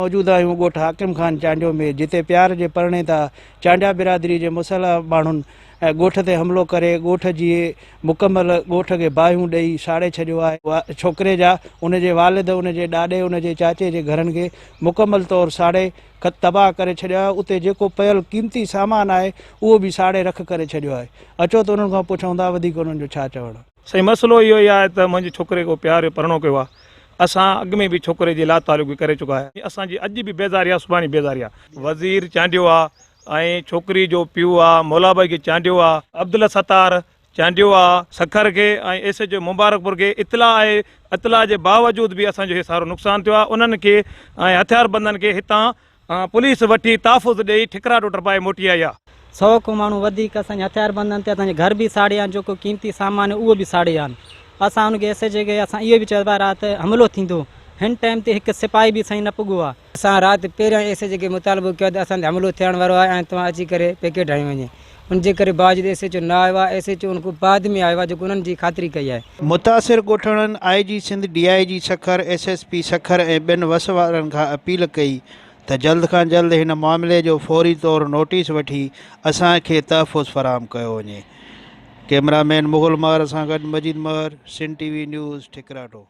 मौजूद आहियूं ॻोठ हाकिम खान चांडियो में, जिते प्यार जे परणे तां चांडिया बिरादरी जे मुसलह माण्हुनि ॻोठ ते हमिलो करे ॻोठ जी मुकमल ॻोठ खे बाहियूं ॾेई साड़े छॾियो आहे। छोकिरे जा उनजे वालिद, उनजे ॾाॾे, उनजे चाचे जे घरनि खे मुकमल तौरु साड़े तबाह करे छॾियो आहे। उते जेको पियल क़ीमती सामान आहे उहो बि साड़े रख करे छॾियो आहे। अचो त उन्हनि खां पुछूं था वधीक उन्हनि जो छा चवणु। सही मसइलो इहो ई आहे त मुंहिंजे छोकिरे को प्यार परिणो कयो आहे। असां अॻु में बि छोकिरे जी ला तालुक करे चुका आहे। असांजी अॼु बि बेज़ारी आहे, सुभाणे बेज़ारी आहे। वज़ीर चांडियो आहे ऐं छोकिरी जो पीउ आहे मौलाबाई खे चांडियो आहे, अब्दुल सत्तार चांडियो आहे सखर खे ऐं एस जो मुबारकपुर खे। इतला आहे, इतला जे बावजूद बि असांजो इहो सारो नुक़सानु थियो आहे। उन्हनि खे ऐं हथियारबंदनि खे हितां पुलिस वठी तहफ़ुज़ ॾेई ठिकरा टोटर पाए मोटी आई आहे। 100 को माण्हू वधीक असांजे हथियारबंदनि ते असांजे घर बि साड़िया आहिनि, जेको क़ीमती सामान आहे उहो बि साड़िया आहिनि। असां हुनखे एस एच खे असां इहो बि चइबो आहे राति हमिलो थींदो, हिन टाइम ते हिकु सिपाही बि साईं न पुॻो आहे। असां राति पहिरियां एस एच खे मुतालबो कयो त असांते हमिलो थियण वारो आहे ऐं तव्हां अची करे पैकेट हणी वञे। उनजे करे बावजूद एस एच न आयो आहे। एस एच उनको बाद में आयो आहे, जेको उन्हनि जी ख़ातिरी कई आहे। मुतासिर ॻोठणनि IG Sindh DIG Sukkur SSP Sukkur ऐं ॿियनि वस वारनि खां अपील कई त जल्द खां जल्द हिन मामले जो फौरी तौरु नोटिस वठी असांखे तहफ़ुज़ फ़राहम कयो वञे। कैमरामैन मुग़ल महर सां गॾु मजीद महर, सिंध TV न्यूज़ ठिकराटो।